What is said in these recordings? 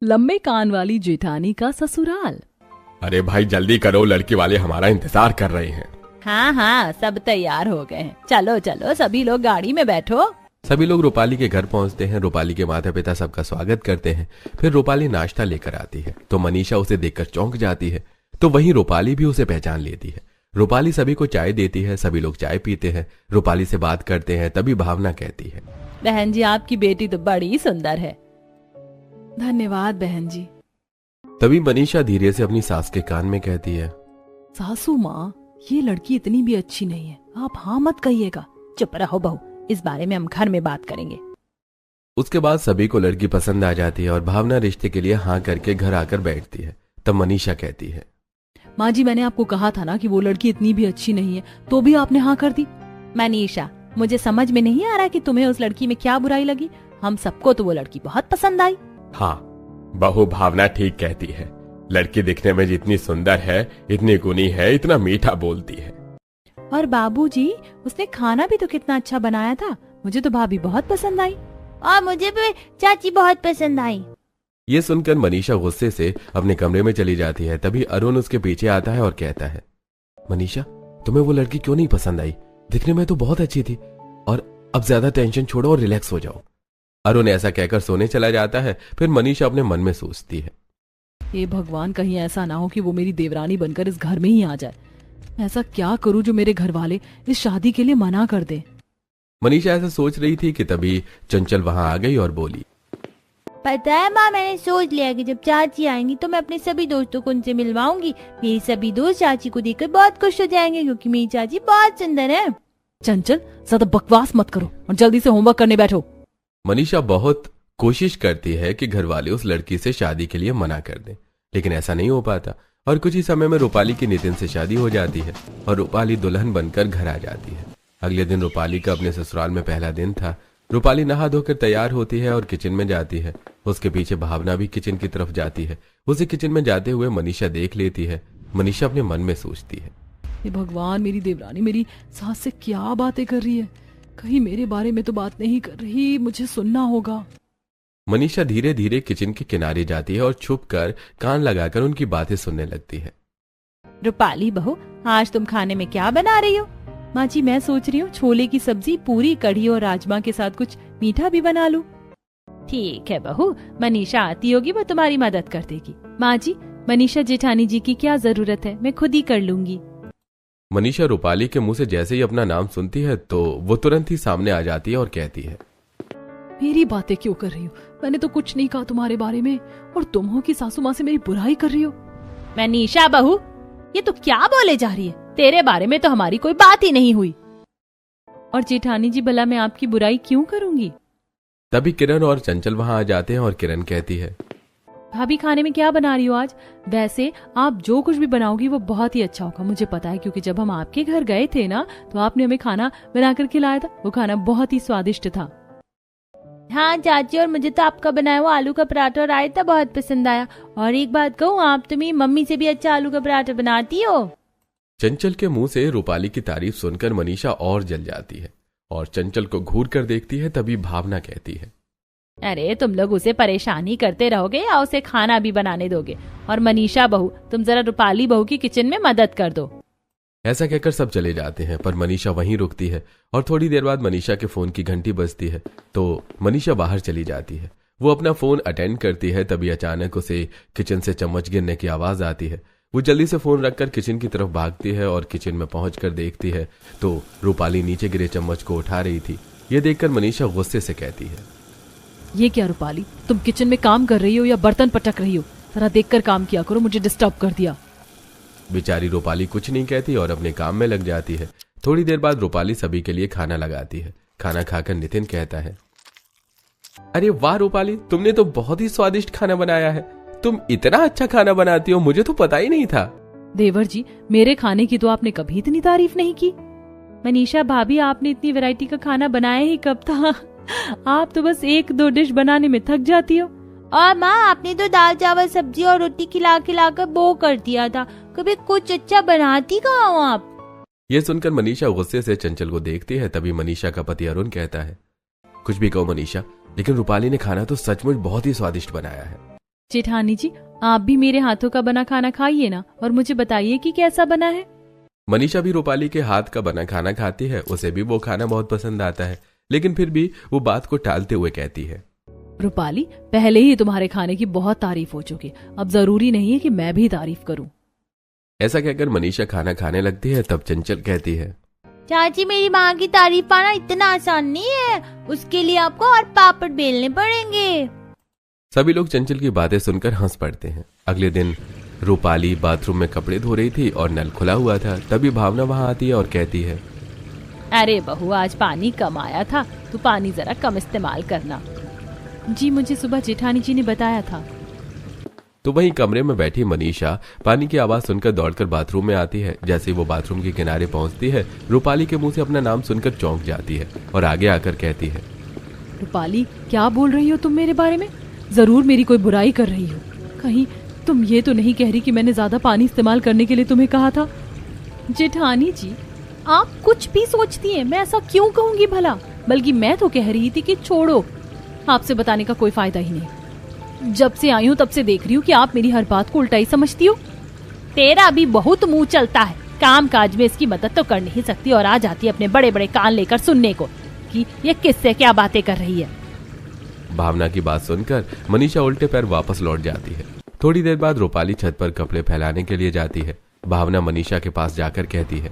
लंबे कान वाली जेठानी का ससुराल। अरे भाई जल्दी करो, लड़की वाले हमारा इंतजार कर रहे हैं। हाँ हाँ, सब तैयार हो गए हैं। चलो चलो सभी लोग गाड़ी में बैठो। सभी लोग रूपाली के घर पहुंचते हैं। रूपाली के माता पिता सबका स्वागत करते हैं। फिर रूपाली नाश्ता लेकर आती है तो मनीषा उसे देखकर चौंक जाती है, तो वहीं रूपाली भी उसे पहचान लेती है। रूपाली सभी को चाय देती है, सभी लोग चाय पीते हैं, रूपाली से बात करते हैं। तभी भावना कहती है, बहन जी आपकी बेटी तो बड़ी सुंदर है। धन्यवाद बहन जी। तभी मनीषा धीरे से अपनी सास के कान में कहती है, सासू माँ ये लड़की इतनी भी अच्छी नहीं है, आप हाँ मत कहिएगा। चुप रहो बहू, इस बारे में हम घर में बात करेंगे। उसके बाद सभी को लड़की पसंद आ जाती है और भावना रिश्ते के लिए हाँ करके घर आकर बैठती है। तब मनीषा कहती है, माँ जी मैंने आपको कहा था ना कि वो लड़की इतनी भी अच्छी नहीं है, तो भी आपने हाँ कर दी। मनीषा मुझे समझ में नहीं आ रहा कि तुम्हें उस लड़की में क्या बुराई लगी। हम सबको तो वो लड़की बहुत पसंद आई। हाँ बहू भावना ठीक कहती है, लड़की दिखने में जितनी सुंदर है, इतनी गुणी है, इतना मीठा बोलती है। और बाबूजी उसने खाना भी तो कितना अच्छा बनाया था। मुझे तो भाभी बहुत पसंद आई और मुझे भी चाची बहुत पसंद आई। ये सुनकर मनीषा गुस्से से अपने कमरे में चली जाती है। तभी अरुण उसके पीछे आता है और कहता है, मनीषा तुम्हें वो लड़की क्यों नहीं पसंद आई? दिखने में तो बहुत अच्छी थी। और अब ज्यादा टेंशन छोड़ो और रिलैक्स हो जाओ। अरुण ऐसा कहकर सोने चला जाता है। फिर मनीषा अपने मन में सोचती है, हे भगवान कहीं ऐसा ना हो कि वो मेरी देवरानी बनकर इस घर में ही आ जाए। ऐसा क्या करूं जो मेरे घर वाले इस शादी के लिए मना कर दे। मनीषा ऐसा सोच रही थी कि तभी चंचल वहां आ गई और बोली, पता है माँ, मैंने सोच लिया कि जब चाची आएंगी तो मैं अपने सभी दोस्तों को उनसे मिलवाऊंगी। मेरी सभी दोस्त चाची को देखकर बहुत खुश हो जाएंगे क्योंकि मेरी चाची बहुत सुंदर है। चंचल ज्यादा बकवास मत करो और जल्दी से होमवर्क करने बैठो। मनीषा बहुत कोशिश करती है कि घर वाले उस लड़की से शादी के लिए मना कर दें, लेकिन ऐसा नहीं हो पाता। और कुछ ही समय में रूपाली की नितिन से शादी हो जाती है और रूपाली दुल्हन बनकर घर आ जाती है। अगले दिन रूपाली का अपने ससुराल में पहला दिन था। रूपाली नहा धोकर तैयार होती है और किचन में जाती है। उसके पीछे भावना भी किचन की तरफ जाती है। उसे किचन में जाते हुए मनीषा देख लेती है। मनीषा अपने मन में सोचती है, हे भगवान मेरी देवरानी मेरी सास से क्या बातें कर रही है। कहीं मेरे बारे में तो बात नहीं कर रही, मुझे सुनना होगा। मनीषा धीरे धीरे किचन के किनारे जाती है और छुपकर कान लगाकर उनकी बातें सुनने लगती है। रूपाली बहू आज तुम खाने में क्या बना रही हो? माँ जी मैं सोच रही हूँ छोले की सब्जी, पूरी, कढ़ी और राजमा के साथ कुछ मीठा भी बना लूं। ठीक है बहू, मनीषा आती होगी वो तुम्हारी मदद कर देगी। माँ जी मनीषा जेठानी जी की क्या जरूरत है, मैं खुद ही कर लूंगी। मनीषा रूपाली के मुंह से जैसे ही अपना नाम सुनती है तो वो तुरंत ही सामने आ जाती है और कहती है, मेरी बातें क्यों कर रही हो? मैंने तो कुछ नहीं कहा तुम्हारे बारे में और तुम हो कि सासू माँ से मेरी बुराई कर रही हो। मनीषा बहू ये तो क्या बोले जा रही है? तेरे बारे में तो हमारी कोई बात ही नहीं हुई। और जेठानी जी भला मैं आपकी बुराई क्यों करूंगी? तभी किरण और चंचल वहां आ जाते हैं और किरण कहती है, भाभी खाने में क्या बना रही हो आज? वैसे आप जो कुछ भी बनाओगी वो बहुत ही अच्छा होगा, मुझे पता है क्योंकि जब हम आपके घर गए थे ना तो आपने हमें खाना बनाकर खिलाया था। वो खाना बहुत ही स्वादिष्ट था। हाँ चाची, और मुझे तो आपका बनाया हुआ आलू का पराठा और रायता बहुत पसंद आया। और एक बात कहूँ, आप तो मेरी मम्मी से भी अच्छा आलू का पराठा बनाती हो। चंचल के मुंह से रूपाली की तारीफ सुनकर मनीषा और जल जाती है और चंचल को घूर कर देखती है। तभी भावना कहती है, अरे तुम लोग उसे परेशानी करते रहोगे या उसे खाना भी बनाने दोगे? और मनीषा बहू तुम जरा रूपाली बहू की किचन में मदद कर दो। ऐसा कहकर सब चले जाते हैं पर मनीषा वहीं रुकती है। और थोड़ी देर बाद मनीषा के फोन की घंटी बजती है तो मनीषा बाहर चली जाती है। वो अपना फोन अटेंड करती है। तभी अचानक उसे किचन से चम्मच गिरने की आवाज आती है। वो जल्दी से फोन रखकर किचन की तरफ भागती है और किचन में पहुंचकर देखती है तो रूपाली नीचे गिरे चम्मच को उठा रही थी। ये देखकर मनीषा गुस्से से कहती है, ये क्या रूपाली, तुम किचन में काम कर रही हो या बर्तन पटक रही हो? जरा देखकर काम किया करो, मुझे डिस्टर्ब कर दिया। बेचारी रूपाली कुछ नहीं कहती और अपने काम में लग जाती है। थोड़ी देर बाद रूपाली सभी के लिए खाना लगाती है। खाना खाकर नितिन कहता है, अरे वाह रूपाली, तुमने तो बहुत ही स्वादिष्ट खाना बनाया है। तुम इतना अच्छा खाना बनाती हो, मुझे तो पता ही नहीं था। देवर जी मेरे खाने की तो आपने कभी इतनी तारीफ नहीं की। मनीषा भाभी आपने इतनी वैरायटी का खाना बनाया ही कब था? आप तो बस एक दो डिश बनाने में थक जाती हो। और माँ आपने तो दाल चावल सब्जी और रोटी खिला खिलाकर बो कर दिया था, कभी कुछ अच्छा बनाती कहाँ हो आप? ये सुनकर मनीषा गुस्से से चंचल को देखती है। तभी मनीषा का पति अरुण कहता है, कुछ भी कहो मनीषा, लेकिन रूपाली ने खाना तो सचमुच बहुत ही स्वादिष्ट बनाया है। जेठानी जी, आप भी मेरे हाथों का बना खाना खाइए ना, और मुझे बताइए कि कैसा बना है। मनीषा भी रूपाली के हाथ का बना खाना खाती है। उसे भी वो खाना बहुत पसंद आता है, लेकिन फिर भी वो बात को टालते हुए कहती है, रूपाली, पहले ही तुम्हारे खाने की बहुत तारीफ हो चुकी, अब जरूरी नहीं है कि मैं भी तारीफ करूं। ऐसा कहकर मनीषा खाना खाने लगती है। तब चंचल कहती है, चाची, मेरी माँ की तारीफ पाना इतना आसान नहीं है, उसके लिए आपको और पापड़ बेलने पड़ेंगे। सभी लोग चंचल की बातें सुनकर हंस पड़ते हैं। अगले दिन रूपाली बाथरूम में कपड़े धो रही थी और नल खुला हुआ था। तभी भावना वहां आती है और कहती है, अरे बहू, आज पानी कम आया था, तो पानी जरा कम इस्तेमाल करना। जी, मुझे सुबह जेठानी जी ने बताया था। तो वहीं कमरे में बैठी मनीषा पानी की आवाज सुनकर दौड़कर बाथरूम में आती है। जैसे ही वो बाथरूम के किनारे पहुंचती है, रूपाली के मुंह से अपना नाम सुनकर चौंक जाती है और आगे आकर कहती है, रूपाली, क्या बोल रही हो तुम मेरे बारे में? जरूर मेरी कोई बुराई कर रही हो। कहीं तुम ये तो नहीं कह रही कि मैंने ज्यादा पानी इस्तेमाल करने के लिए तुम्हें कहा था? जेठानी जी, आप कुछ भी सोचती हैं, मैं ऐसा क्यों कहूंगी भला? बल्कि मैं तो कह रही थी कि छोड़ो, आपसे बताने का कोई फायदा ही नहीं। जब से आई हूँ तब से देख रही हूँ कि आप मेरी हर बात को उल्टा ही समझती हो। तेरा भी बहुत मुंह चलता है, काम काज में इसकी मदद तो कर नहीं सकती और आ जाती है अपने बड़े बड़े कान लेकर सुनने को कि ये किससे क्या बातें कर रही है। भावना की बात सुनकर मनीषा उल्टे पैर वापस लौट जाती है। थोड़ी देर बाद रूपाली छत पर कपड़े फैलाने के लिए जाती है। भावना मनीषा के पास जाकर कहती है,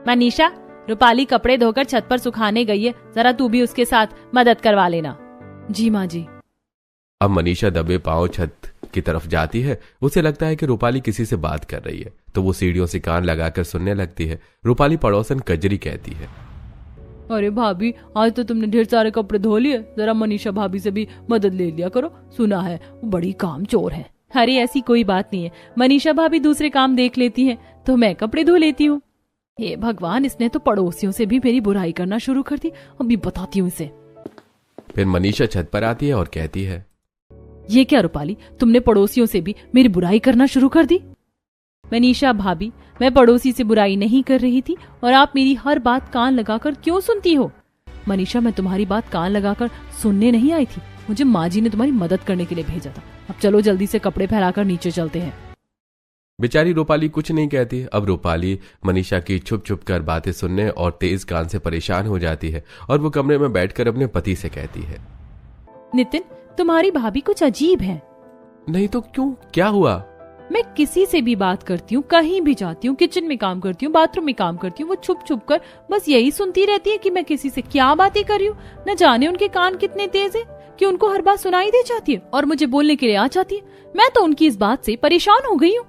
मनीषा, रूपाली कपड़े धोकर छत पर सुखाने गई है, जरा तू भी उसके साथ मदद करवा लेना। जी माँ जी। अब मनीषा दबे पांव छत की तरफ जाती है। उसे लगता है कि रूपाली किसी से बात कर रही है, तो वो सीढ़ियों से कान लगाकर सुनने लगती है। रूपाली पड़ोसन कजरी कहती है, अरे भाभी, आज तो तुमने ढेर सारे कपड़े धो लिए, जरा मनीषा भाभी से भी मदद ले लिया करो, सुना है वो बड़ी काम चोर है। अरे ऐसी कोई बात नहीं है, मनीषा भाभी दूसरे काम देख लेती हैं, तो मैं कपड़े धो लेती हूँ। हे भगवान, इसने तो पड़ोसियों से भी मेरी बुराई करना शुरू कर दी, अभी बताती हूँ इसे। फिर मनीषा छत पर आती है और कहती है, ये क्या रूपाली, तुमने पड़ोसियों से भी मेरी बुराई करना शुरू कर दी? मनीषा भाभी, मैं पड़ोसी से बुराई नहीं कर रही थी, और आप मेरी हर बात कान लगाकर क्यों सुनती हो? मनीषा, मैं तुम्हारी बात कान लगाकर सुनने नहीं आई थी, मुझे माँ जी ने तुम्हारी मदद करने के लिए भेजा था। अब चलो जल्दी से कपड़े फैलाकर नीचे चलते हैं। बेचारी रूपाली कुछ नहीं कहती। अब रूपाली मनीषा की छुप छुप कर बातें सुनने और तेज कान से परेशान हो जाती है और वो कमरे में बैठकर अपने पति से कहती है, नितिन, तुम्हारी भाभी कुछ अजीब है। नहीं तो क्यों, क्या हुआ? मैं किसी से भी बात करती हूँ, कहीं भी जाती हूँ, किचन में काम करती हूँ, बाथरूम में काम करती हूँ, वो छुप छुप कर बस यही सुनती रहती है कि मैं किसी से क्या बातें कर रही हूँ। न जाने उनके कान कितने तेज है कि उनको हर बात सुनाई दे जाती है और मुझे बोलने के लिए आ जाती है। मैं तो उनकी इस बात से परेशान हो गई हूँ।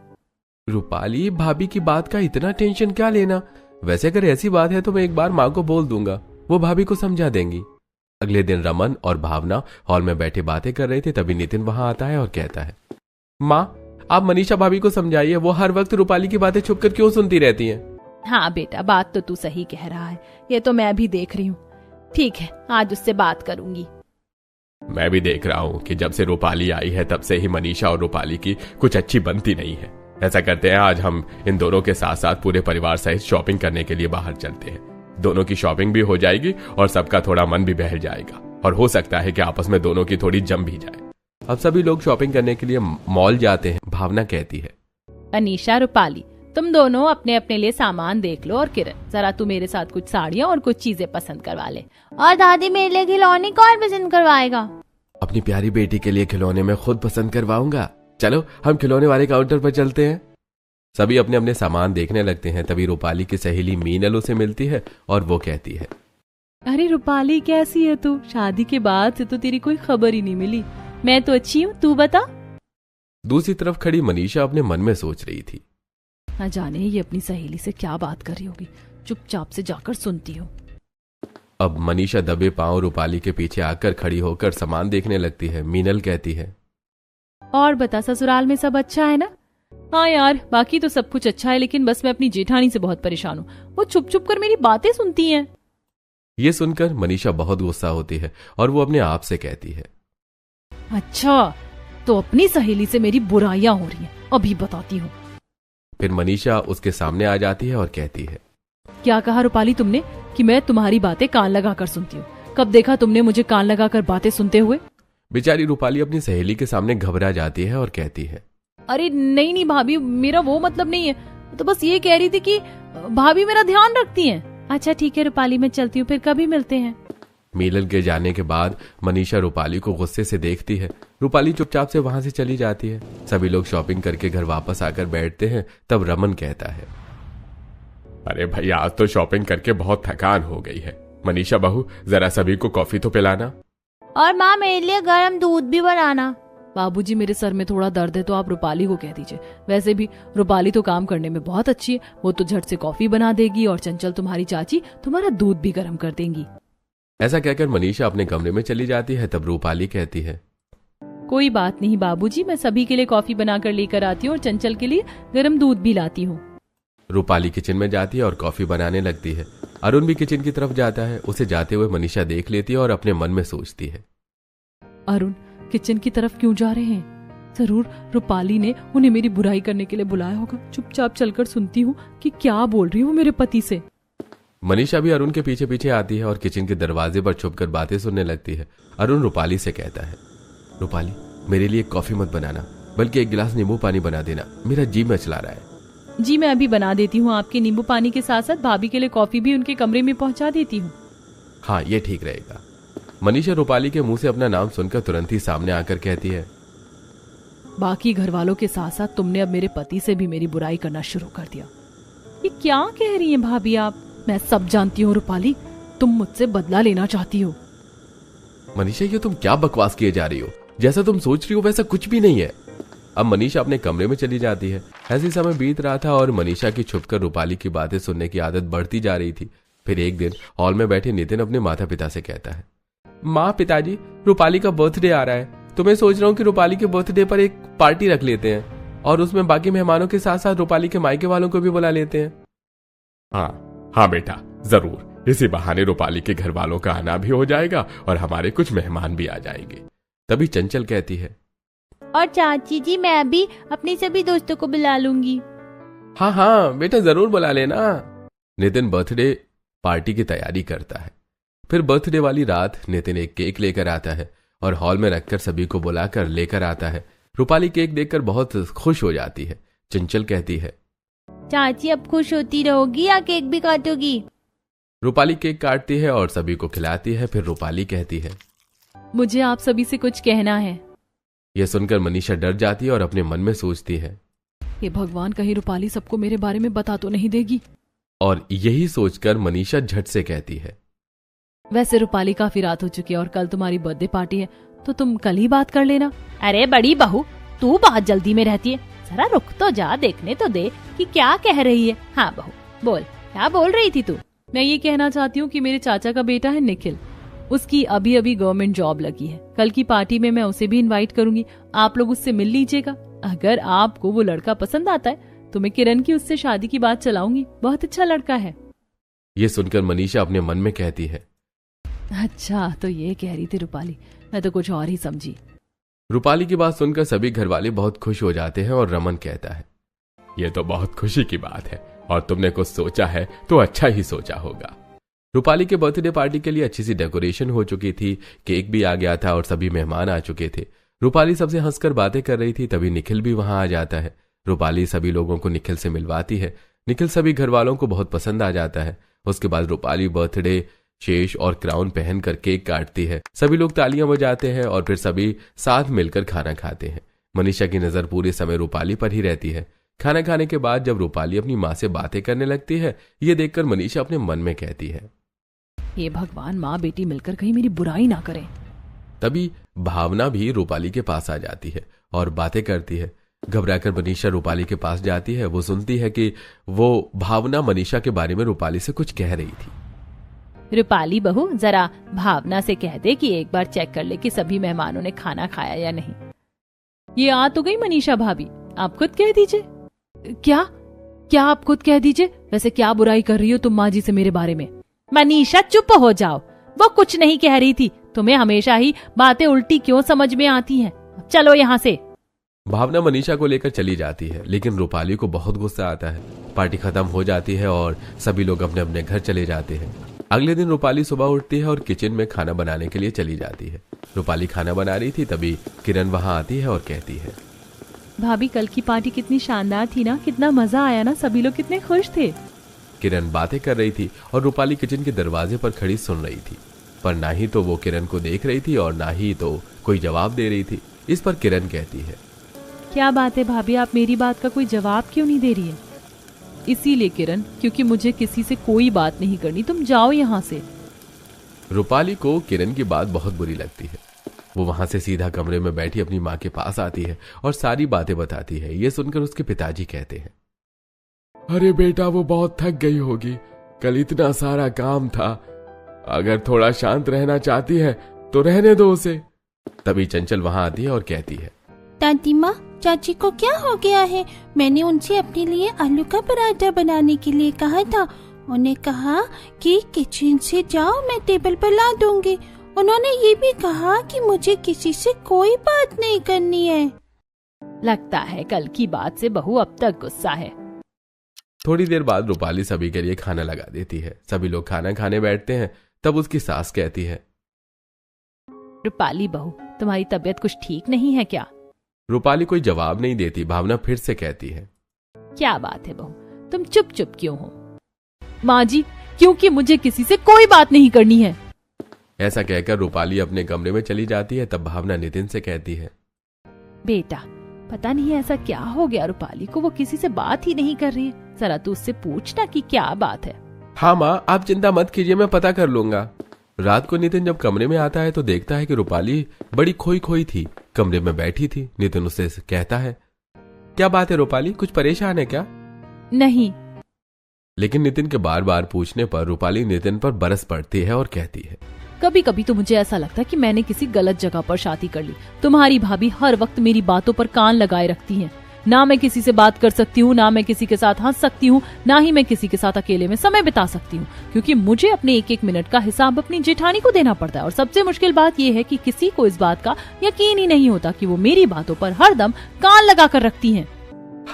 रूपाली, भाभी की बात का इतना टेंशन क्या लेना? वैसे अगर ऐसी बात है तो मैं एक बार माँ को बोल दूंगा, वो भाभी को समझा देंगी। अगले दिन रमन और भावना हॉल में बैठे बातें कर रहे थे। तभी नितिन वहां आता है और कहता है, माँ, आप मनीषा भाभी को समझाइए, वो हर वक्त रूपाली की बातें छुपकर क्यों सुनती रहती हैं? हाँ बेटा, बात तो तू सही कह रहा है, ये तो मैं भी देख रही हूँ। ठीक है, आज उससे बात करूंगी। मैं भी देख रहा हूँ कि जब से रूपाली आई है तब से ही मनीषा और रूपाली की कुछ अच्छी बनती नहीं है। ऐसा करते हैं, आज हम इन दोनों के साथ साथ पूरे परिवार सहित शॉपिंग करने के लिए बाहर चलते हैं। दोनों की शॉपिंग भी हो जाएगी और सबका थोड़ा मन भी बहल जाएगा, और हो सकता है कि आपस में दोनों की थोड़ी जम भी जाए। अब सभी लोग शॉपिंग करने के लिए मॉल जाते हैं। भावना कहती है, अनीशा, रूपाली, तुम दोनों अपने अपने लिए सामान देख लो, और किरण, जरा तू मेरे साथ कुछ साड़ियाँ और कुछ चीजें पसंद करवा ले। और दादी, मेरे लिए खिलौने कौन पसंद करवाएगा? अपनी प्यारी बेटी के लिए खिलौने मैं खुद पसंद करवाऊंगा। चलो हम खिलौने वाले काउंटर पर चलते हैं। सभी अपने अपने सामान देखने लगते हैं। तभी रूपाली की सहेली मीनल उसे मिलती है और वो कहती है, अरे रूपाली, कैसी है तू? शादी के बाद से तो तेरी कोई खबर ही नहीं मिली। मैं तो अच्छी हूँ, तू बता। दूसरी तरफ खड़ी मनीषा अपने मन में सोच रही थी, न जाने ये अपनी सहेली से क्या बात कर रही होगी, चुपचाप से जाकर सुनती हूँ। अब मनीषा दबे पांव रूपाली के पीछे आकर खड़ी होकर सामान देखने लगती है। मीनल कहती है, और बता, ससुराल में सब अच्छा है ना? हाँ यार, बाकी तो सब कुछ अच्छा है, लेकिन बस मैं अपनी जेठानी से बहुत परेशान हूँ, वो छुप छुप कर मेरी बातें सुनती हैं। ये सुनकर मनीषा बहुत गुस्सा होती है और वो अपने आप से कहती है, अच्छा, तो अपनी सहेली से मेरी बुराइयां हो रही हैं, अभी बताती हूँ। फिर मनीषा उसके सामने आ जाती है और कहती है, क्या कहा रूपाली तुमने कि मैं तुम्हारी बातें कान लगा कर सुनती हूँ? कब देखा तुमने मुझे कान लगा कर बातें सुनते हुए? बेचारी रूपाली अपनी सहेली के सामने घबरा जाती है और कहती है, अरे नहीं नहीं भाभी, मेरा वो मतलब नहीं है, तो बस ये कह रही थी कि भाभी मेरा ध्यान रखती हैं। अच्छा ठीक है रूपाली, मैं चलती हूँ, फिर कभी मिलते हैं। मिलन के जाने के बाद मनीषा रूपाली को गुस्से से देखती है। रूपाली चुपचाप से वहां से चली जाती है। सभी लोग शॉपिंग करके घर वापस आकर बैठते हैं। तब रमन कहता है, अरे भाई आज तो शॉपिंग करके बहुत थकान हो गई है। मनीषा बहू जरा सभी को कॉफी तो पिलाना। और माँ मेरे लिए गर्म दूध भी बनाना। बाबूजी मेरे सर में थोड़ा दर्द है तो आप रूपाली को कह दीजिए। वैसे भी रूपाली तो काम करने में बहुत अच्छी है, वो तो झट से कॉफी बना देगी और चंचल तुम्हारी चाची तुम्हारा दूध भी गर्म कर देंगी। ऐसा कहकर मनीषा अपने कमरे में चली जाती है। तब रूपाली कहती है, कोई बात नहीं बाबूजी, मैं सभी के लिए कॉफी बनाकर लेकर आती हूँ और चंचल के लिए गर्म दूध भी लाती हूँ। रूपाली किचन में जाती है और कॉफी बनाने लगती है। अरुण भी किचन की तरफ जाता है। उसे जाते हुए मनीषा देख लेती है और अपने मन में सोचती है, अरुण किचन की तरफ क्यों जा रहे हैं? जरूर रूपाली ने उन्हें मेरी बुराई करने के लिए बुलाया होगा। चुपचाप चलकर सुनती हूँ कि क्या बोल रही हूँ मेरे पति से। मनीषा भी अरुण के पीछे पीछे आती है और किचन के दरवाजे पर छुपकर बातें सुनने लगती है। अरुण रूपाली से कहता है, रूपाली मेरे लिए कॉफी मत बनाना, बल्कि एक गिलास नींबू पानी बना देना, मेरा जी मचला रहा है। जी मैं अभी बना देती हूँ। आपके नींबू पानी के साथ साथ भाभी के लिए कॉफी भी उनके कमरे में पहुँचा देती हूँ। हाँ ये ठीक रहेगा। मनीषा रूपाली के मुंह से अपना नाम सुनकर तुरंत ही सामने आकर कहती है, बाकी घर वालों के साथ साथ तुमने अब मेरे पति से भी मेरी बुराई करना शुरू कर दिया। ये क्या कह रही हैं भाभी आप? मैं सब जानती हूँ रूपाली, तुम मुझसे बदला लेना चाहती हो। मनीषा ये तुम क्या बकवास किए जा रही हो? जैसा तुम सोच रही हो वैसा कुछ भी नहीं है। अब मनीषा अपने कमरे में चली जाती है। ऐसे समय बीत रहा था और मनीषा की छुपकर रूपाली की बातें सुनने की आदत बढ़ती जा रही थी। फिर एक दिन हॉल में बैठे नितिन अपने माता पिता से कहता है, माँ पिताजी रूपाली का बर्थडे आ रहा है, तो मैं सोच रहा हूँ कि रूपाली के बर्थडे पर एक पार्टी रख लेते हैं और उसमें बाकी मेहमानों के साथ साथ रूपाली के मायके वालों को भी बुला लेते हैं। हाँ बेटा जरूर, इसी बहाने रूपाली के घर वालों का आना भी हो जाएगा और हमारे कुछ मेहमान भी आ जाएंगे। तभी चंचल कहती है, और चाची जी मैं भी अपनी सभी दोस्तों को बुला लूंगी। हाँ बेटा जरूर बुला लेना। नितिन बर्थडे पार्टी की तैयारी करता है। फिर बर्थडे वाली रात नितिन एक केक लेकर आता है और हॉल में रखकर सभी को बुलाकर लेकर आता है। रूपाली केक देखकर बहुत खुश हो जाती है। चंचल कहती है, चाची अब खुश होती रहोगी या केक भी काटोगी? रूपाली केक काटती है और सभी को खिलाती है। फिर रूपाली कहती है, मुझे आप सभी से कुछ कहना है। यह सुनकर मनीषा डर जाती है और अपने मन में सोचती है, ये भगवान कहीं रूपाली सबको मेरे बारे में बता तो नहीं देगी। और यही सोचकर मनीषा झट से कहती है, वैसे रूपाली काफी रात हो चुकी है और कल तुम्हारी बर्थडे पार्टी है, तो तुम कल ही बात कर लेना। अरे बड़ी बहू तू बहुत जल्दी में रहती है, जरा रुक तो जा, देखने तो दे कि क्या कह रही है। हाँ बहू बोल, क्या बोल रही थी तू? मैं ये कहना चाहती हूँ कि मेरे चाचा का बेटा है निखिल, उसकी अभी अभी गवर्नमेंट जॉब लगी है। कल की पार्टी में मैं उसे भी इनवाइट करूंगी, आप लोग उससे मिल लीजिएगा। अगर आपको वो लड़का पसंद आता है तो मैं किरण की उससे शादी की बात चलाऊंगी, बहुत अच्छा लड़का है। ये सुनकर मनीषा अपने मन में कहती है, अच्छा तो ये कह रही थी रूपाली, मैं तो कुछ और ही समझी। रूपाली की बात सुनकर सभी घरवाले बहुत खुश हो जाते हैं और रमन कहता है, ये तो बहुत खुशी की बात है और तुमने कुछ सोचा है तो अच्छा ही सोचा होगा। रूपाली के बर्थडे पार्टी के लिए अच्छी सी डेकोरेशन हो चुकी थी, केक भी आ गया था और सभी मेहमान आ चुके थे। रूपाली सबसे हंसकर बातें कर रही थी। तभी निखिल भी वहां आ जाता है। रूपाली सभी लोगों को निखिल से मिलवाती है। निखिल सभी घर वालों को बहुत पसंद आ जाता है। उसके बाद रूपाली बर्थडे शेष और क्राउन पहनकर केक काटती है। सभी लोग तालियां बजाते हैं और फिर सभी साथ मिलकर खाना खाते हैं। मनीषा की नजर पूरे समय रूपाली पर ही रहती है। खाना खाने के बाद जब रूपाली अपनी माँ से बातें करने लगती है, ये देखकर मनीषा अपने मन में कहती है, ये भगवान माँ बेटी मिलकर कहीं मेरी बुराई ना करें। तभी भावना भी रूपाली के पास आ जाती है और बातें करती है। घबराकर मनीषा रूपाली के पास जाती है। वो सुनती है कि वो भावना मनीषा के बारे में रूपाली से कुछ कह रही थी। रूपाली बहू जरा भावना से कह दे कि एक बार चेक कर ले कि सभी मेहमानों ने खाना खाया या नहीं। ये आ तो गई मनीषा भाभी, आप खुद कह दीजिए। क्या आप खुद कह दीजिए? वैसे क्या बुराई कर रही हो तुम माँ जी से मेरे बारे में? मनीषा चुप हो जाओ, वो कुछ नहीं कह रही थी। तुम्हें हमेशा ही बातें उल्टी क्यों समझ में आती हैं? चलो यहाँ से। भावना मनीषा को लेकर चली जाती है, लेकिन रूपाली को बहुत गुस्सा आता है। पार्टी खत्म हो जाती है और सभी लोग अपने अपने घर चले जाते हैं। अगले दिन रूपाली सुबह उठती है और किचन में खाना बनाने के लिए चली जाती है। रूपाली खाना बना रही थी, तभी किरण वहां आती है और कहती है, भाभी कल की पार्टी कितनी शानदार थी ना, कितना मजा आया ना, सभी लोग कितने खुश थे। किरण बातें कर रही थी और रूपाली किचन के दरवाजे पर खड़ी सुन रही थी, पर ना ही तो वो किरण को देख रही थी और ना ही तो कोई जवाब दे रही थी। इस पर किरण कहती है, क्या बात है भाभी, आप मेरी बात का कोई जवाब क्यों नहीं दे रही है? इसीलिए किरण, क्योंकि मुझे किसी से कोई बात नहीं करनी, तुम जाओ यहाँ से। रूपाली को किरण की बात बहुत बुरी लगती है। वो वहां से सीधा कमरे में बैठी अपनी माँ के पास आती है और सारी बातें बताती है। ये सुनकर उसके पिताजी कहते हैं, अरे बेटा, वो बहुत थक गई होगी, कल इतना सारा काम था, अगर थोड़ा शांत रहना चाहती है तो रहने दो उसे। तभी चंचल वहां आती है और कहती है, दादी माँ, चाची को क्या हो गया है? मैंने उनसे अपने लिए आलू का पराठा बनाने के लिए कहा था। उन्हें कहा कि किचन से जाओ, मैं टेबल पर ला दूंगी। उन्होंने ये भी कहा कि मुझे किसी से कोई बात नहीं करनी है। लगता है कल की बात से बहू अब तक गुस्सा है। थोड़ी देर बाद रूपाली सभी के लिए खाना लगा देती है। सभी लोग खाना खाने बैठते हैं। तब उसकी सास कहती है, रूपाली बहू, तुम्हारी तबीयत कुछ ठीक नहीं है क्या? रूपाली कोई जवाब नहीं देती। भावना फिर से कहती है, क्या बात है बहू, तुम चुप चुप क्यों हो? माँ जी, क्योंकि मुझे किसी से कोई बात नहीं करनी है। ऐसा कहकर रूपाली अपने कमरे में चली जाती है। तब भावना नितिन से कहती है, बेटा, पता नहीं ऐसा क्या हो गया रूपाली को, वो किसी से बात ही नहीं कर रही है। जरा तू उससे पूछना कि क्या बात है। हाँ माँ, आप चिंता मत कीजिए, मैं पता कर लूंगा। रात को नितिन जब कमरे में आता है तो देखता है कि रूपाली बड़ी खोई खोई थी, कमरे में बैठी थी। नितिन उससे कहता है, क्या बात है रूपाली, कुछ परेशान है क्या? नहीं। लेकिन नितिन के बार बार पूछने पर रूपाली नितिन पर बरस पड़ती है और कहती है, कभी कभी तो मुझे ऐसा लगता है कि मैंने किसी गलत जगह पर शादी कर ली। तुम्हारी भाभी हर वक्त मेरी बातों पर कान लगाए रखती हैं। ना मैं किसी से बात कर सकती हूँ, ना मैं किसी के साथ हंस सकती हूँ, ना ही मैं किसी के साथ अकेले में समय बिता सकती हूँ, क्योंकि मुझे अपने एक एक मिनट का हिसाब अपनी जेठानी को देना पड़ता है। और सबसे मुश्किल बात यह है कि किसी को इस बात का यकीन ही नहीं होता कि वो मेरी बातों पर हरदम कान लगा कर रखती हैं।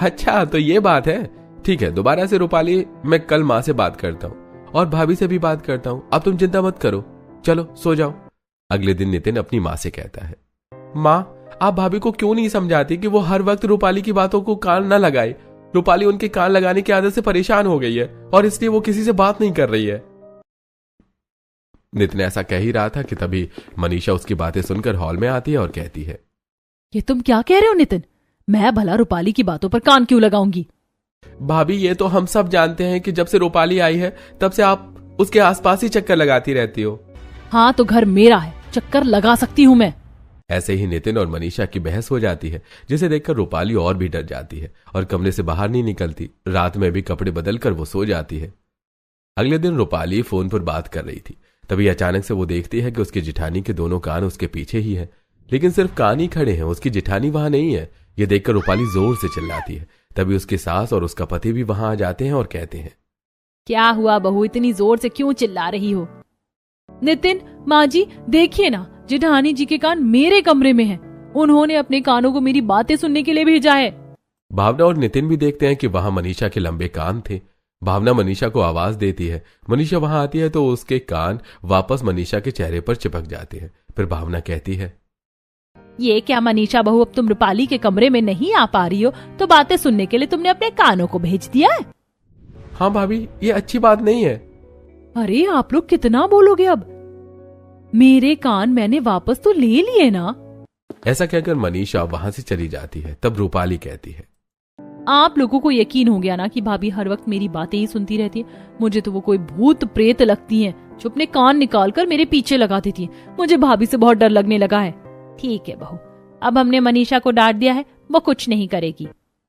अच्छा, तो ये बात है। ठीक है, दोबारा से रूपाली, मैं कल माँ से बात करता हूँ और भाभी से भी बात करता हूँ। अब तुम चिंता मत करो, चलो सो जाओ। अगले दिन नितिन अपनी माँ से कहता है, माँ, आप भाभी को क्यों नहीं समझाती कि वो हर वक्त रूपाली की बातों को कान न लगाए? रूपाली उनके कान लगाने की आदत से परेशान हो गई है और इसलिए वो किसी से बात नहीं कर रही है। नितिन ऐसा कह ही रहा था कि तभी मनीषा उसकी बातें सुनकर हॉल में आती है और कहती है, ये तुम क्या कह रहे हो नितिन? मैं भला रूपाली की बातों पर कान क्यों लगाऊंगी? भाभी, ये तो हम सब जानते हैं कि जब से रूपाली आई है तब से आप उसके आसपास ही चक्कर लगाती रहती हो। हाँ, तो घर मेरा है, चक्कर लगा सकती हूँ मैं। ऐसे ही नितिन और मनीषा की बहस हो जाती है, जिसे देखकर रूपाली और भी डर जाती है और कमरे से बाहर नहीं निकलती। रात में भी कपड़े बदलकर वो सो जाती है। अगले दिन रूपाली फोन पर बात कर रही थी, तभी अचानक से वो देखती है कि उसकी जिठानी के दोनों कान उसके पीछे ही है, लेकिन सिर्फ कान ही खड़े हैं, उसकी जिठानी वहां नहीं है। ये देखकर रूपाली जोर से चिल्लाती है। तभी उसकी सास और उसका पति भी वहां आ जाते हैं और कहते हैं, क्या हुआ बहू, इतनी जोर से क्यों चिल्ला रही हो? नितिन, माँ जी देखिए ना, जेठानी जी के कान मेरे कमरे में हैं। उन्होंने अपने कानों को मेरी बातें सुनने के लिए भेजा है। भावना और नितिन भी देखते हैं कि वहां मनीषा के लंबे कान थे। भावना मनीषा को आवाज देती है। मनीषा वहां आती है तो उसके कान वापस मनीषा के चेहरे पर चिपक जाते हैं। फिर भावना कहती है, ये क्या मनीषा बहू, अब तुम रूपाली के कमरे में नहीं आ पा रही हो तो बातें सुनने के लिए तुमने अपने कानों को भेज दिया है? हाँ भाभी, ये अच्छी बात नहीं है। अरे आप लोग कितना बोलोगे अब? मेरे कान मैंने वापस तो ले लिए ना। ऐसा कहकर मनीषा वहां से चली जाती है। तब रूपाली कहती है, आप लोगों को यकीन हो गया ना कि भाभी हर वक्त मेरी बातें ही सुनती रहती है। मुझे तो वो कोई भूत प्रेत लगती हैं जो अपने कान निकालकर मेरे पीछे लगा देती है। मुझे भाभी से बहुत डर लगने लगा है। ठीक है बहू, अब हमने मनीषा को डांट दिया है, वो कुछ नहीं करेगी।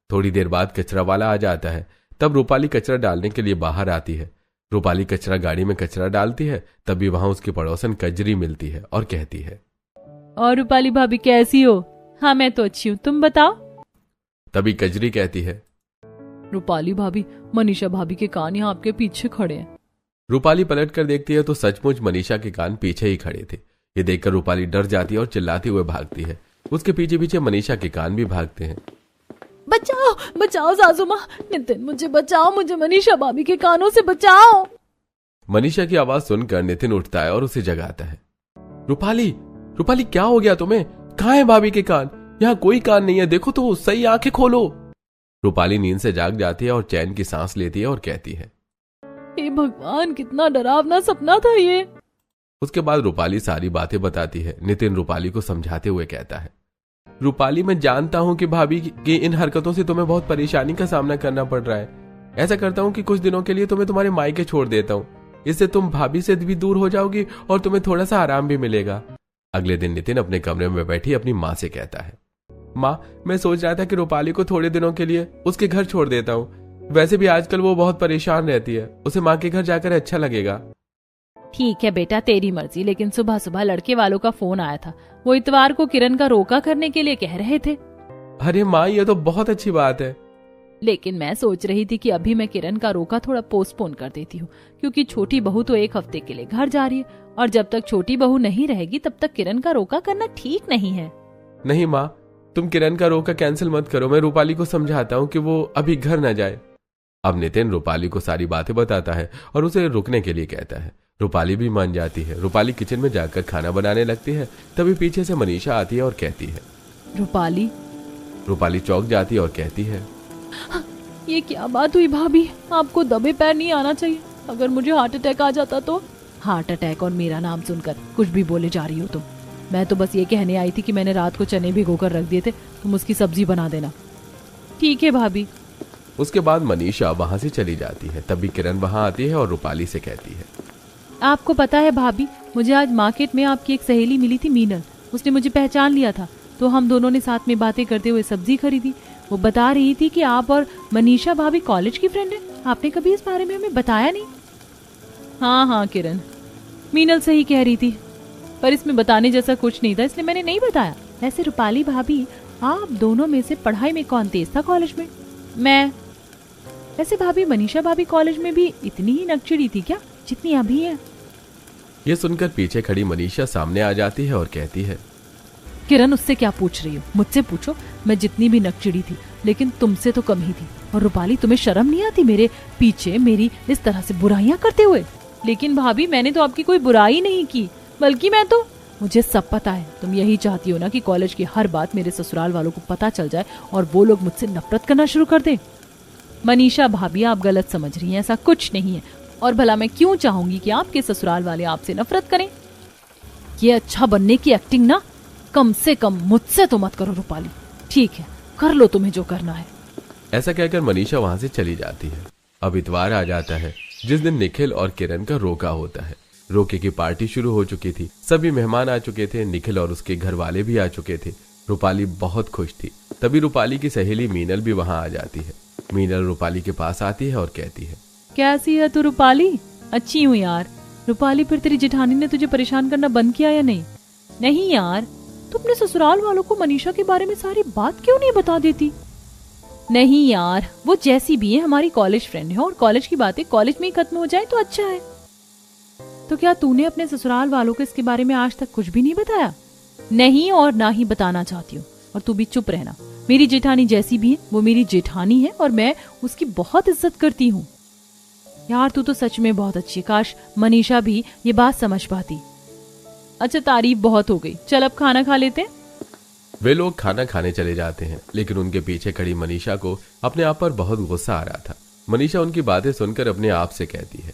थोड़ी देर बाद कचरा वाला आ जाता है। तब रूपाली कचरा डालने के लिए बाहर आती है। रूपाली कचरा गाड़ी में कचरा डालती है। तभी वहां उसकी पड़ोसन कजरी मिलती है और कहती है, और रूपाली भाभी कैसी हो? हाँ मैं तो अच्छी हूँ, तुम बताओ। तभी कजरी कहती है, रूपाली भाभी, मनीषा भाभी के कान यहाँ आपके पीछे खड़े हैं। रूपाली पलट कर देखती है तो सचमुच मनीषा के कान पीछे ही खड़े थे। ये देखकर रूपाली डर जाती है और चिल्लाती हुए भागती है। उसके पीछे पीछे मनीषा के कान भी भागते हैं। बचाओ बचाओ सासू माँ, नितिन मुझे बचाओ, मुझे मनीषा भाभी के कानों से बचाओ। मनीषा की आवाज सुनकर नितिन उठता है और उसे जगाता है। रूपाली, रूपाली क्या हो गया तुम्हें? कहाँ है भाभी के कान? यहाँ कोई कान नहीं है, देखो तो सही, आंखें खोलो। रूपाली नींद से जाग जाती है और चैन की सांस लेती है और कहती है, हे भगवान, कितना डरावना सपना था ये। उसके बाद रूपाली सारी बातें बताती है। नितिन रूपाली को समझाते हुए कहता है, रूपाली मैं जानता हूं कि भाभी की इन हरकतों से तुम्हें बहुत परेशानी का सामना करना पड़ रहा है। ऐसा करता हूं कि कुछ दिनों के लिए तुम्हें तुम्हारे मायके छोड़ देता हूं, इससे तुम भाभी से भी दूर हो जाओगी और तुम्हें थोड़ा सा आराम भी मिलेगा। अगले दिन नितिन अपने कमरे में बैठी अपनी माँ से कहता है, माँ मैं सोच रहा था कि रूपाली को थोड़े दिनों के लिए उसके घर छोड़ देता हूँ। वैसे भी आजकल वो बहुत परेशान रहती है, उसे माँ के घर जाकर अच्छा लगेगा। ठीक है बेटा, तेरी मर्जी, लेकिन सुबह सुबह लड़के वालों का फोन आया था। वो इतवार को किरण का रोका करने के लिए कह रहे थे। अरे माँ, ये तो बहुत अच्छी बात है। लेकिन मैं सोच रही थी कि अभी मैं किरण का रोका थोड़ा पोस्टपोन कर देती हूँ, क्योंकि छोटी बहू तो 1 हफ्ते के लिए घर जा रही है और जब तक छोटी बहू नहीं रहेगी तब तक किरण का रोका करना ठीक नहीं है। नहीं माँ, तुम किरण का रोका कैंसिल मत करो, मैं रूपाली को समझाता हूँ कि वो अभी घर न जाए। अब नितिन रूपाली को सारी बातें बताता है और उसे रुकने के लिए कहता है। रूपाली भी मान जाती है। रूपाली किचन में जाकर खाना बनाने लगती है। तभी पीछे से मनीषा आती है और कहती है, रूपाली। रूपाली चौंक जाती है और कहती है, ये क्या बात हुई भाभी, आपको दबे पैर नहीं आना चाहिए। अगर मुझे हार्ट अटैक आ जाता तो? हार्ट अटैक और मेरा नाम सुनकर कुछ भी बोले जा रही हो तुम। मैं तो बस ये कहने आई थी कि मैंने रात को चने भिगोकर रख दिए थे, तुम उसकी सब्जी बना देना। ठीक है भाभी। उसके बाद मनीषा वहां से चली जाती है। तभी किरण वहां आती है और रूपाली से कहती है, आपको पता है भाभी, मुझे आज मार्केट में आपकी एक सहेली मिली थी, मीनल। उसने मुझे पहचान लिया था, तो हम दोनों ने साथ में बातें करते हुए सब्जी खरीदी। वो बता रही थी कि आप और मनीषा भाभी कॉलेज की फ्रेंड है। आपने कभी इस बारे में हमें बताया नहीं। हाँ किरण, मीनल सही कह रही थी, पर इसमें बताने जैसा कुछ नहीं था, इसलिए मैंने नहीं बताया। वैसे रूपाली भाभी, आप दोनों में से पढ़ाई में कौन तेज था कॉलेज में? मैं। वैसे भाभी, मनीषा भाभी कॉलेज में भी इतनी ही नकचिड़ी थी क्या जितनी अभी है? ये सुनकर पीछे खड़ी मनीषा सामने आ जाती है और कहती है, किरण, उससे क्या पूछ रही हो? मुझसे पूछो। मैं जितनी भी नकचिड़ी थी, लेकिन तुमसे तो कम ही थी। और रूपाली, तुम्हें शर्म नहीं आती मेरे पीछे मेरी इस तरह से बुराइयां करते हुए? लेकिन भाभी, मैंने तो आपकी कोई बुराई नहीं की, बल्कि मुझे सब पता है। तुम यही चाहती हो ना कि कॉलेज की हर बात मेरे ससुराल वालों को पता चल जाए और वो लोग मुझसे नफरत करना शुरू कर दें। मनीषा भाभी, आप गलत समझ रही हैं, ऐसा कुछ नहीं है। और भला मैं क्यों चाहूंगी कि आपके ससुराल वाले आपसे नफरत करें? ये अच्छा बनने की एक्टिंग ना कम से कम मुझसे तो मत करो रूपाली। ठीक है, कर लो तुम्हें जो करना है। ऐसा कहकर मनीषा वहां से चली जाती है। अब इतवार आ जाता है, जिस दिन निखिल और किरण का रोका होता है। रोके की पार्टी शुरू हो चुकी थी, सभी मेहमान आ चुके थे, निखिल और उसके घर वाले भी आ चुके थे। रूपाली बहुत खुश थी। तभी रूपाली की सहेली मीनल भी वहां आ जाती है। मीनल रूपाली के पास आती है और कहती है, कैसी है तू रूपाली? अच्छी हूँ यार। रूपाली, फिर तेरी जेठानी ने तुझे परेशान करना बंद किया या नहीं? नहीं यार, तू अपने ससुराल वालों को मनीषा के बारे में सारी बात क्यों नहीं बता देती? नहीं यार, वो जैसी भी है हमारी कॉलेज फ्रेंड है और कॉलेज की बातें कॉलेज में ही खत्म हो जाए तो अच्छा है। तो क्या तूने अपने ससुराल वालों को इसके बारे में आज तक कुछ भी नहीं बताया? नहीं, और ना ही बताना चाहती हूँ। और तू भी चुप रहना। मेरी जेठानी जैसी भी है वो मेरी जेठानी है और मैं उसकी बहुत इज्जत करती हूँ। यार, तू तो सच में बहुत अच्छी। काश मनीषा भी ये बात समझ पाती। अच्छा, तारीफ बहुत हो गई, चल अब खाना खा लेते हैं। वे लोग खाना खाने चले जाते हैं, लेकिन उनके पीछे खड़ी मनीषा को अपने आप पर बहुत गुस्सा आ रहा था। मनीषा उनकी बातें सुनकर अपने आप से कहती है,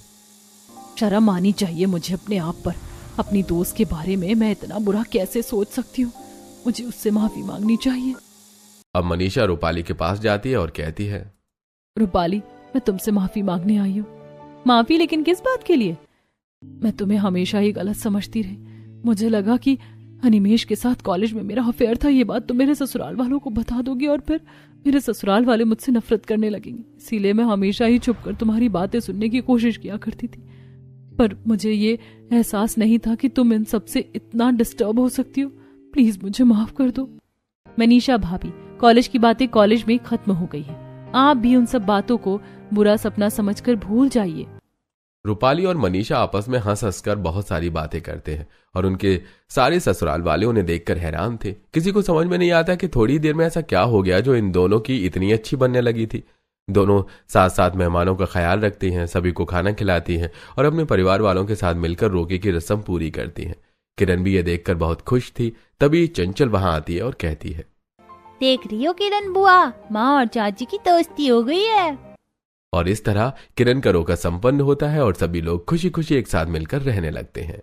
शर्म आनी चाहिए मुझे अपने आप पर। अपनी दोस्त के बारे में मैं इतना बुरा कैसे सोच सकती हूँ? मुझे उससे माफी मांगनी चाहिए। अब मनीषा रूपाली के पास जाती है और कहती है, रूपाली, मैं तुमसे माफी मांगने आई हूँ। माफी? लेकिन किस बात के लिए? मैं तुम्हें हमेशा ही गलत समझती रही। मुझे लगा कि अनिमेश के साथ कॉलेज में मेरा अफेयर था। ये बात तुम मेरे ससुराल वालों को बता दोगी और फिर मेरे ससुराल वाले मुझसे नफरत करने लगेंगे। इसीलिए मैं हमेशा ही छुपकर तुम्हारी बातें सुनने की कोशिश किया करती थी, पर मुझे ये एहसास नहीं था कि तुम इन सबसे इतना डिस्टर्ब हो सकती हो। प्लीज मुझे माफ कर दो। मनीषा भाभी, कॉलेज की बातें कॉलेज में खत्म हो गई है। आप भी उन सब बातों को बुरा सपना समझकर भूल जाइए। रूपाली और मनीषा आपस में हंस हंसकर बहुत सारी बातें करते हैं और उनके सारे ससुराल वाले उन्हें देखकर हैरान थे। किसी को समझ में नहीं आता कि थोड़ी देर में ऐसा क्या हो गया जो इन दोनों की इतनी अच्छी बनने लगी थी। दोनों साथ साथ मेहमानों का ख्याल रखती हैं, सभी को खाना खिलाती हैं और अपने परिवार वालों के साथ मिलकर रोके की रस्म पूरी करती हैं। किरण भी ये देखकर बहुत खुश थी। तभी चंचल वहां आती है और कहती है, देख रही हो किरण बुआ, माँ और चाची की दोस्ती हो गई है। और इस तरह किरण का रोका संपन्न होता है और सभी लोग खुशी खुशी एक साथ मिलकर रहने लगते हैं।